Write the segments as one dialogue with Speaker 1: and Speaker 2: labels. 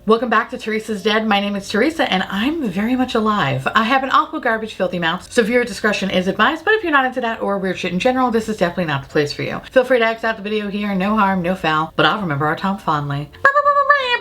Speaker 1: Welcome back to Teresa's Dead. My name is Teresa and I'm very much alive. I have an awful garbage filthy mouth, so viewer discretion is advised, but if you're not into that or weird shit in general, this is definitely not the place for you. Feel free to X out the video here, no harm, no foul, but I'll remember our time fondly.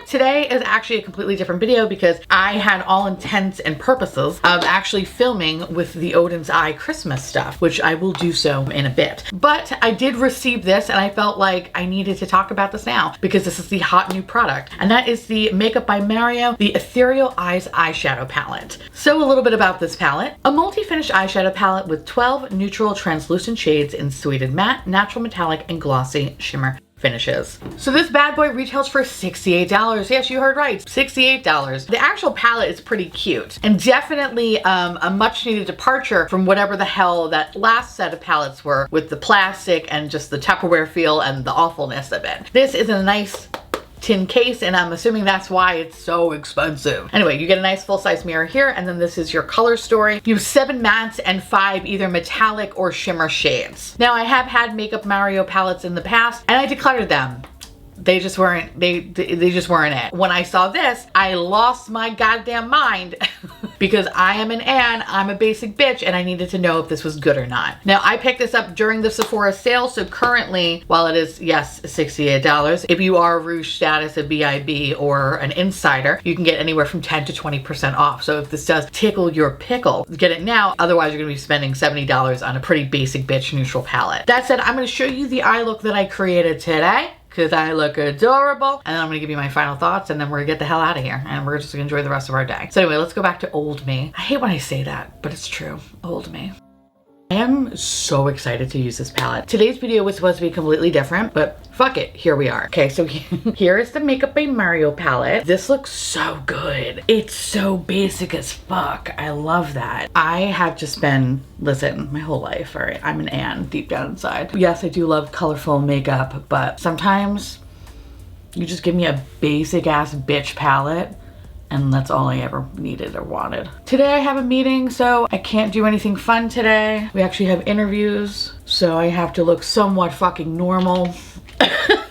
Speaker 1: Today is actually a completely different video because I had all intents and purposes of actually filming with the Odin's Eye Christmas stuff, which I will do so in a bit. But I did receive this and I felt like I needed to talk about this now because this is the hot new product, and that is the Makeup by Mario, the Ethereal Eyes Eyeshadow Palette. So a little bit about this palette. A multi-finish eyeshadow palette with 12 neutral translucent shades in suited matte, natural metallic, and glossy shimmer finishes. So this bad boy retails for $68. Yes, you heard right, $68. The actual palette is pretty cute and definitely a much needed departure from whatever the hell that last set of palettes were with the plastic and just the Tupperware feel and the awfulness of it. This is a nice tin case and I'm assuming that's why it's so expensive. Anyway, you get a nice full-size mirror here, and then this is your color story. You have 7 mattes and 5 either metallic or shimmer shades. Now I have had Makeup Mario palettes in the past and I decluttered them. They just weren't, they just weren't it. When I saw this, I lost my goddamn mind because I am an Ann, I'm a basic bitch, and I needed to know if this was good or not. Now, I picked this up during the Sephora sale, so currently, while it is, yes, $68, if you are Rouge status, a BIB, or an insider, you can get anywhere from 10 to 20% off. So if this does tickle your pickle, get it now, otherwise you're gonna be spending $70 on a pretty basic bitch neutral palette. That said, I'm gonna show you the eye look that I created today, because I look adorable, and then I'm gonna give you my final thoughts, and then we're gonna get the hell out of here and we're just gonna enjoy the rest of our day. So anyway, let's go back to old me. I hate when I say that, but it's true. Old me. I am so excited to use this palette. Today's video was supposed to be completely different, but fuck it, here we are. Okay, so here is the Makeup by Mario palette. This looks so good. It's so basic as fuck. I love that. I have just been, listen, my whole life, all right, I'm an Ann deep down inside. Yes, I do love colorful makeup, but sometimes you just give me a basic ass bitch palette and that's all I ever needed or wanted. Today I have a meeting, so I can't do anything fun today. We actually have interviews, so I have to look somewhat fucking normal.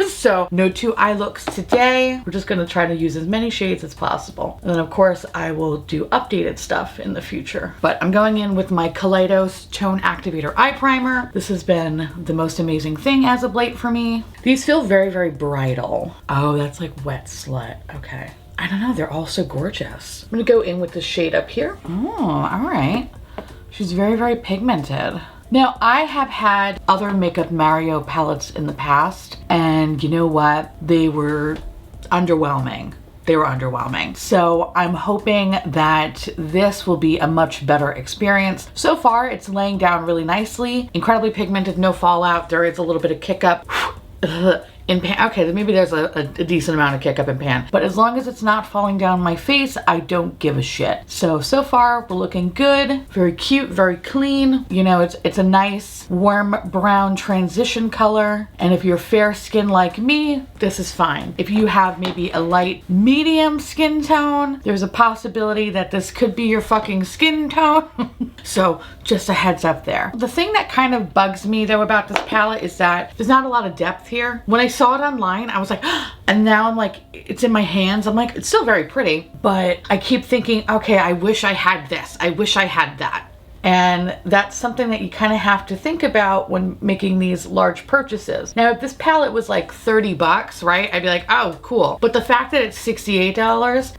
Speaker 1: So no 2 eye looks today. We're just gonna try to use as many shades as possible. And then of course I will do updated stuff in the future. But I'm going in with my Kaleidos Tone Activator Eye Primer. This has been the most amazing thing as of late for me. These feel very, very bridal. Oh, that's like Wet Slut, okay. I don't know, they're all so gorgeous. I'm gonna go in with the shade up here. Oh, all right. She's very, very pigmented. Now, I have had other Makeup Mario palettes in the past, and you know what? They were underwhelming. They were underwhelming. So I'm hoping that this will be a much better experience. So far, it's laying down really nicely. Incredibly pigmented, no fallout. There is a little bit of kick up. In pan, okay, maybe there's a decent amount of kick up in pan, but as long as it's not falling down my face, I don't give a shit. So far we're looking good, very cute, very clean. You know, it's a nice warm brown transition color. And if you're fair skin like me, this is fine. If you have maybe a light medium skin tone, there's a possibility that this could be your fucking skin tone. So just a heads up there. The thing that kind of bugs me though about this palette is that there's not a lot of depth here. When I saw it online, I was like, and now I'm like, it's in my hands. I'm like, it's still very pretty, but I keep thinking, okay, I wish I had this. I wish I had that. And that's something that you kind of have to think about when making these large purchases. Now, if this palette was like 30 bucks, right? I'd be like, oh, cool. But the fact that it's $68,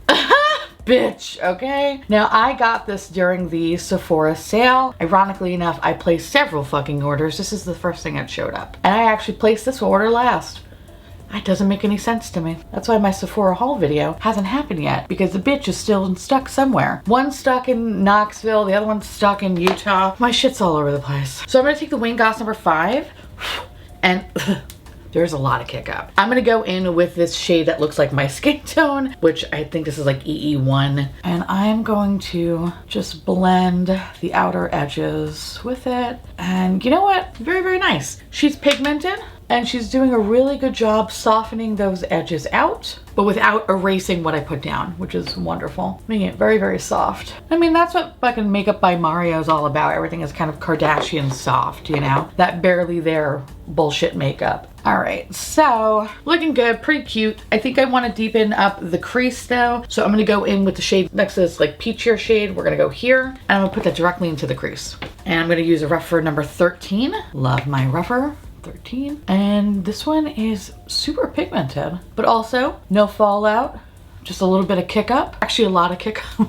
Speaker 1: bitch, okay? Now, I got this during the Sephora sale. Ironically enough, I placed several fucking orders. This is the first thing that showed up. And I actually placed this order last. That doesn't make any sense to me. That's why my Sephora haul video hasn't happened yet, because the bitch is still stuck somewhere. One's stuck in Knoxville, the other one's stuck in Utah. My shit's all over the place. So I'm gonna take the Wayne Goss number 5 and there's a lot of kick up. I'm gonna go in with this shade that looks like my skin tone, which I think this is like EE1. And I'm going to just blend the outer edges with it. And you know what? Very, very nice. She's pigmented. And she's doing a really good job softening those edges out, but without erasing what I put down, which is wonderful. Making it very, very soft. I mean, that's what fucking Makeup by Mario is all about. Everything is kind of Kardashian soft, you know? That barely there bullshit makeup. All right, so looking good, pretty cute. I think I want to deepen up the crease though. So I'm gonna go in with the shade next to this like peachier shade. We're gonna go here and I'm gonna put that directly into the crease. And I'm gonna use a rougher number 13. Love my rougher. 13. And this one is super pigmented, but also no fallout, just a little bit of kick up. Actually a lot of kick up.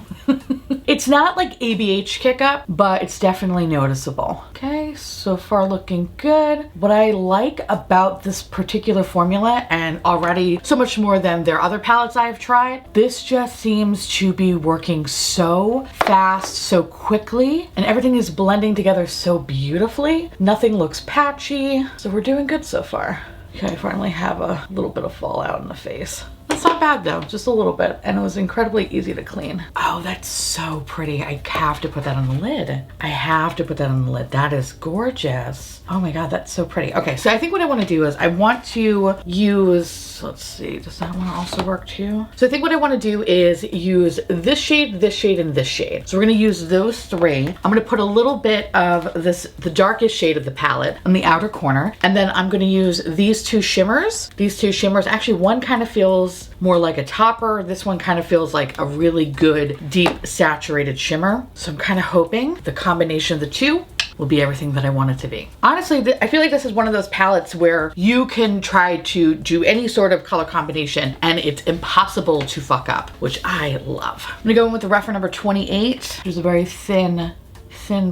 Speaker 1: It's not like ABH kick up, but it's definitely noticeable. Okay, so far looking good. What I like about this particular formula, and already so much more than their other palettes I've tried, this just seems to be working so fast, so quickly, and everything is blending together so beautifully. Nothing looks patchy, so we're doing good so far. Okay, I finally have a little bit of fallout in the face. It's not bad though, just a little bit, and it was incredibly easy to clean. Oh, that's so pretty. I have to put that on the lid. I have to put that on the lid. That is gorgeous. Oh my God, that's so pretty. Okay, so I think what I want to do is I want to use, let's see, does that one also work too? So I think what I want to do is use this shade, and this shade. So we're going to use those three. I'm going to put a little bit of this, the darkest shade of the palette on the outer corner, and then I'm going to use these two shimmers. Actually one kind of feels more like a topper. This one kind of feels like a really good deep saturated shimmer. So I'm kind of hoping the combination of the two will be everything that I want it to be. Honestly, I feel like this is one of those palettes where you can try to do any sort of color combination and it's impossible to fuck up, which I love. I'm gonna go in with the rougher number 28, which is a very thin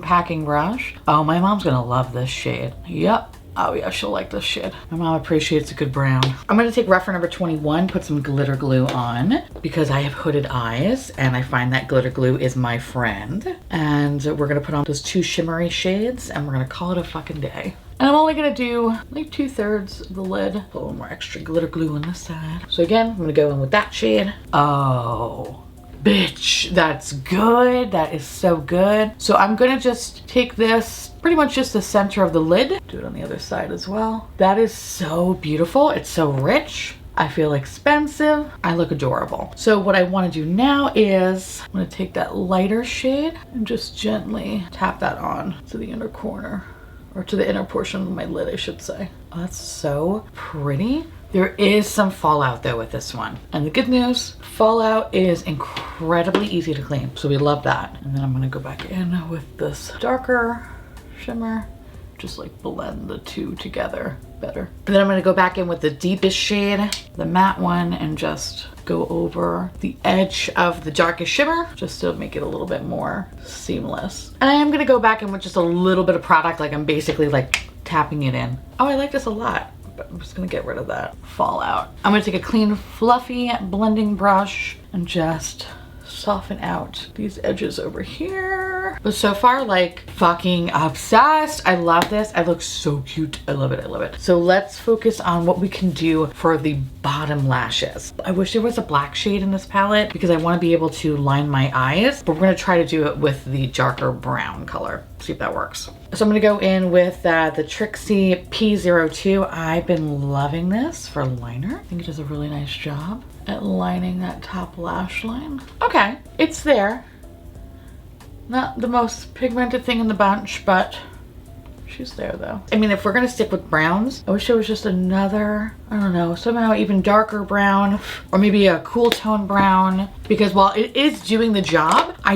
Speaker 1: packing brush. Oh, my mom's gonna love this shade. Yep. Oh yeah, she'll like this shade. My mom appreciates a good brown. I'm gonna take rougher number 21, put some glitter glue on because I have hooded eyes and I find that glitter glue is my friend. And we're gonna put on those two shimmery shades and we're gonna call it a fucking day. And I'm only gonna do like 2/3 of the lid. Put a little more extra glitter glue on this side. So again, I'm gonna go in with that shade. Oh. Bitch, that's good. That is so good. So I'm gonna just take this, pretty much just the center of the lid. Do it on the other side as well. That is so beautiful. It's so rich. I feel expensive. I look adorable. So what I wanna do now is I'm gonna take that lighter shade and just gently tap that on to the inner corner, or to the inner portion of my lid, I should say. Oh, that's so pretty. There is some fallout though with this one. And the good news, fallout is incredibly easy to clean. So we love that. And then I'm gonna go back in with this darker shimmer, just like blend the two together better. And then I'm gonna go back in with the deepest shade, the matte one, and just go over the edge of the darkest shimmer, just to make it a little bit more seamless. And I am gonna go back in with just a little bit of product, like I'm basically like tapping it in. Oh, I like this a lot. But I'm just gonna get rid of that fallout. I'm gonna take a clean, fluffy blending brush and just soften out these edges over here. But so far, like, fucking obsessed. I love this. I look so cute. I love it. I love it. So let's focus on what we can do for the bottom lashes. I wish there was a black shade in this palette because I want to be able to line my eyes, but we're gonna try to do it with the darker brown color. See if that works. So I'm gonna go in with the Trixie P02. I've been loving this for liner. I think it does a really nice job at lining that top lash line. Okay, it's there. Not the most pigmented thing in the bunch, but she's there though. I mean, if we're gonna stick with browns, I wish there was just another, I don't know, somehow even darker brown, or maybe a cool tone brown, because while it is doing the job, I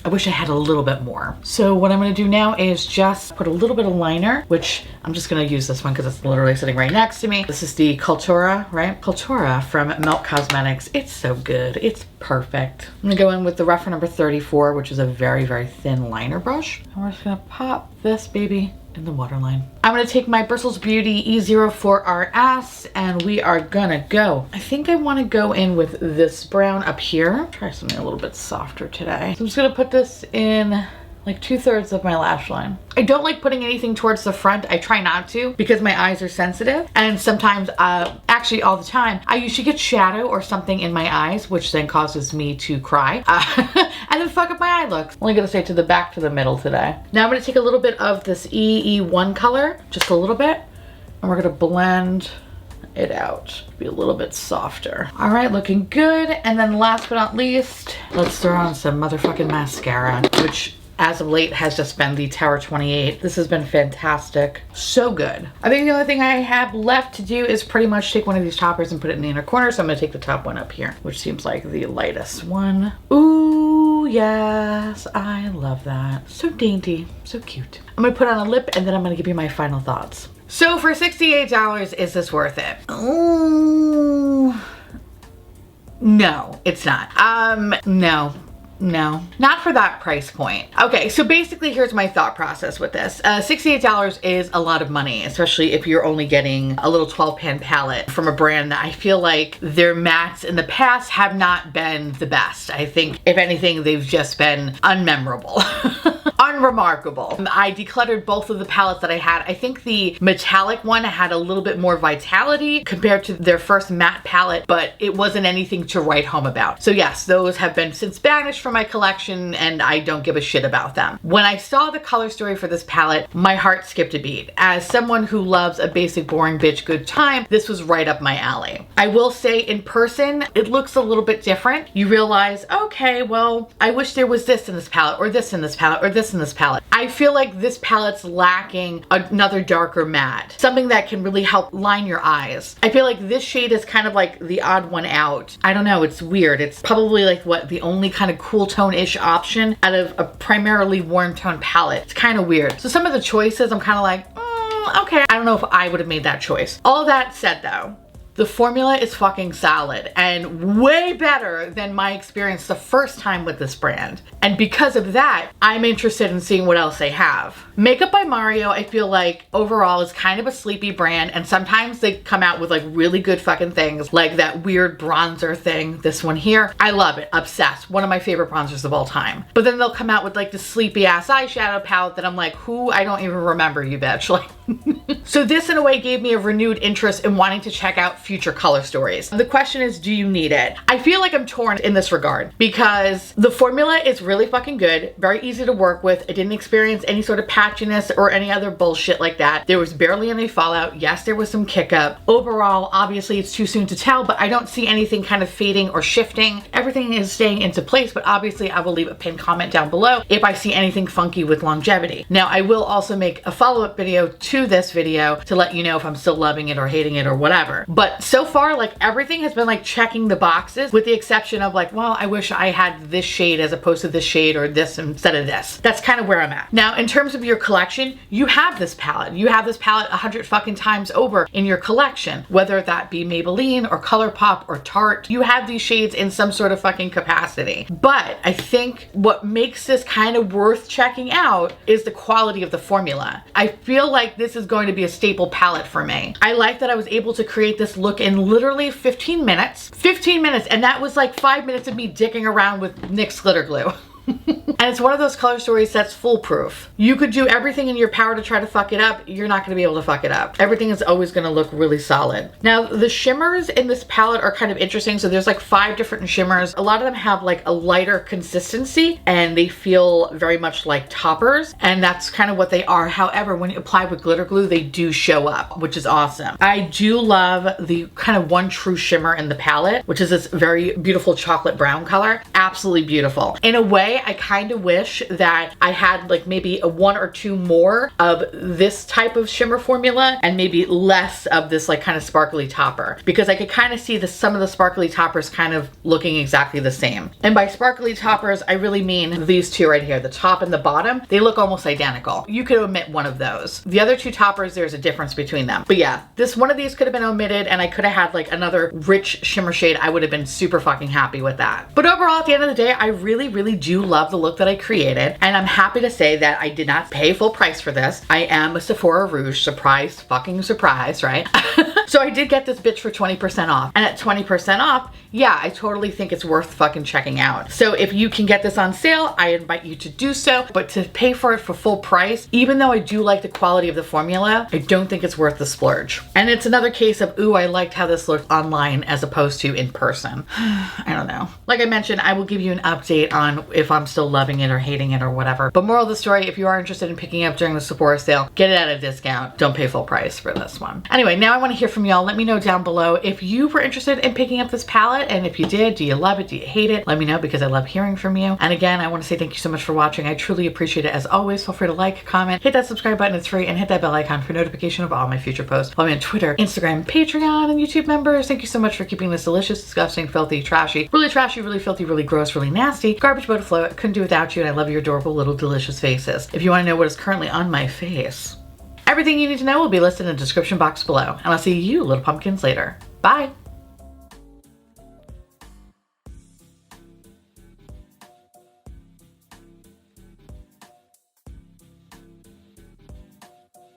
Speaker 1: wish I had a little bit more. So what I'm gonna do now is just put a little bit of liner, which I'm just gonna use this one because it's literally sitting right next to me. This is the Cultura, right? Cultura from Melt Cosmetics. It's so good, it's perfect. I'm gonna go in with the rougher number 34, which is a very, very thin liner brush. And we're just gonna pop this baby in the waterline. I'm gonna take my Bristles Beauty E04RS and we are gonna go. I think I wanna go in with this brown up here. Try something a little bit softer today. So I'm just gonna put this in like 2/3 of my lash line. I don't like putting anything towards the front. I try not to because my eyes are sensitive. And sometimes, actually all the time, I usually get shadow or something in my eyes, which then causes me to cry. And then fuck up my eye look. I'm only gonna say to the back to the middle today. Now I'm gonna take a little bit of this EE1 color, just a little bit, and we're gonna blend it out, be a little bit softer. All right, looking good. And then last but not least, let's throw on some motherfucking mascara, which as of late has just been the Tower 28. This has been fantastic. So good. I think the only thing I have left to do is pretty much take one of these toppers and put it in the inner corner. So I'm gonna take the top one up here, which seems like the lightest one. Ooh, yes, I love that. So dainty, so cute. I'm gonna put on a lip and then I'm gonna give you my final thoughts. So for $68, is this worth it? Ooh, no, it's not. No, not for that price point. Okay, so basically here's my thought process with this. $68 is a lot of money, especially if you're only getting a little 12-pan palette from a brand that I feel like their mattes in the past have not been the best. I think, if anything, they've just been unmemorable. Unremarkable. I decluttered both of the palettes that I had. I think the metallic one had a little bit more vitality compared to their first matte palette, but it wasn't anything to write home about. So yes, those have been since banished from my collection and I don't give a shit about them. When I saw the color story for this palette, my heart skipped a beat. As someone who loves a basic boring bitch good time, this was right up my alley. I will say in person, it looks a little bit different. You realize, okay, well, I wish there was this in this palette or this in this palette or this in this palette. I feel like this palette's lacking another darker matte, something that can really help line your eyes. I feel like this shade is kind of like the odd one out. I don't know, it's weird. It's probably like what, the only kind of cool tone-ish option out of a primarily warm tone palette. It's kind of weird. So some of the choices I'm kind of like, okay. I don't know if I would have made that choice. All that said though, the formula is fucking solid and way better than my experience the first time with this brand. And because of that, I'm interested in seeing what else they have. Makeup by Mario, I feel like overall is kind of a sleepy brand, and sometimes they come out with like really good fucking things, like that weird bronzer thing. This one here, I love it, obsessed. One of my favorite bronzers of all time. But then they'll come out with like the sleepy ass eyeshadow palette that I'm like, who? I don't even remember you, bitch. Like, so this in a way gave me a renewed interest in wanting to check out future color stories. The question is, do you need it? I feel like I'm torn in this regard because the formula is really fucking good, very easy to work with. I didn't experience any sort of patchiness or any other bullshit like that. There was barely any fallout. Yes, there was some kick up. Overall, obviously it's too soon to tell, but I don't see anything kind of fading or shifting. Everything is staying into place, but obviously I will leave a pinned comment down below if I see anything funky with longevity. Now, I will also make a follow-up video to this video to let you know if I'm still loving it or hating it or whatever. But so far, like, everything has been like checking the boxes with the exception of like, well, I wish I had this shade as opposed to this shade or this instead of this. That's kind of where I'm at. Now, in terms of your collection, you have this palette. You have this palette 100 fucking times over in your collection, whether that be Maybelline or ColourPop or Tarte. You have these shades in some sort of fucking capacity. But I think what makes this kind of worth checking out is the quality of the formula. I feel like this is going to be a staple palette for me. I like that I was able to create this look in literally 15 minutes. 15 minutes, and that was like 5 minutes of me dicking around with NYX glitter glue. And it's one of those color stories that's foolproof. You could do everything in your power to try to fuck it up. You're not going to be able to fuck it up. Everything is always going to look really solid. Now, the shimmers in this palette are kind of interesting. So there's like 5 different shimmers. A lot of them have like a lighter consistency and they feel very much like toppers. And that's kind of what they are. However, when you apply with glitter glue, they do show up, which is awesome. I do love the kind of one true shimmer in the palette, which is this very beautiful chocolate brown color. Absolutely beautiful. In a way, I kind of wish that I had like maybe a 1 or 2 more of this type of shimmer formula and maybe less of this like kind of sparkly topper, because I could kind of see some of the sparkly toppers kind of looking exactly the same. And by sparkly toppers, I really mean these two right here, the top and the bottom. They look almost identical. You could omit one of those. The other 2 toppers, there's a difference between them. But yeah, one of these could have been omitted and I could have had like another rich shimmer shade. I would have been super fucking happy with that. But overall, at the end of the day, I really, really do love the look that I created, and I'm happy to say that I did not pay full price for this. I am a Sephora Rouge, surprise fucking surprise, right? So I did get this bitch for 20% off, and at 20% off, yeah, I totally think it's worth fucking checking out. So if you can get this on sale, I invite you to do so, but to pay for it for full price, even though I do like the quality of the formula, I don't think it's worth the splurge. And it's another case of, ooh, I liked how this looked online as opposed to in person. I don't know. Like I mentioned, I will give you an update on if I'm still loving it or hating it or whatever. But moral of the story, if you are interested in picking up during the Sephora sale, get it at a discount. Don't pay full price for this one. Anyway, now I want to hear from y'all. Let me know down below if you were interested in picking up this palette. it? And if you did, do you love it? Do you hate it? Let me know because I love hearing from you. And again, I want to say thank you so much for watching. I truly appreciate it. As always, feel free to like, comment, hit that subscribe button, it's free, and hit that bell icon for notification of all my future posts. Follow me on Twitter, Instagram, Patreon, and YouTube members. Thank you so much for keeping this delicious, disgusting, filthy, trashy, really filthy, really gross, really nasty garbage boat afloat. Couldn't do without you, and I love your adorable little delicious faces. If you want to know what is currently on my face, everything you need to know will be listed in the description box below. And I'll see you little pumpkins later. Bye.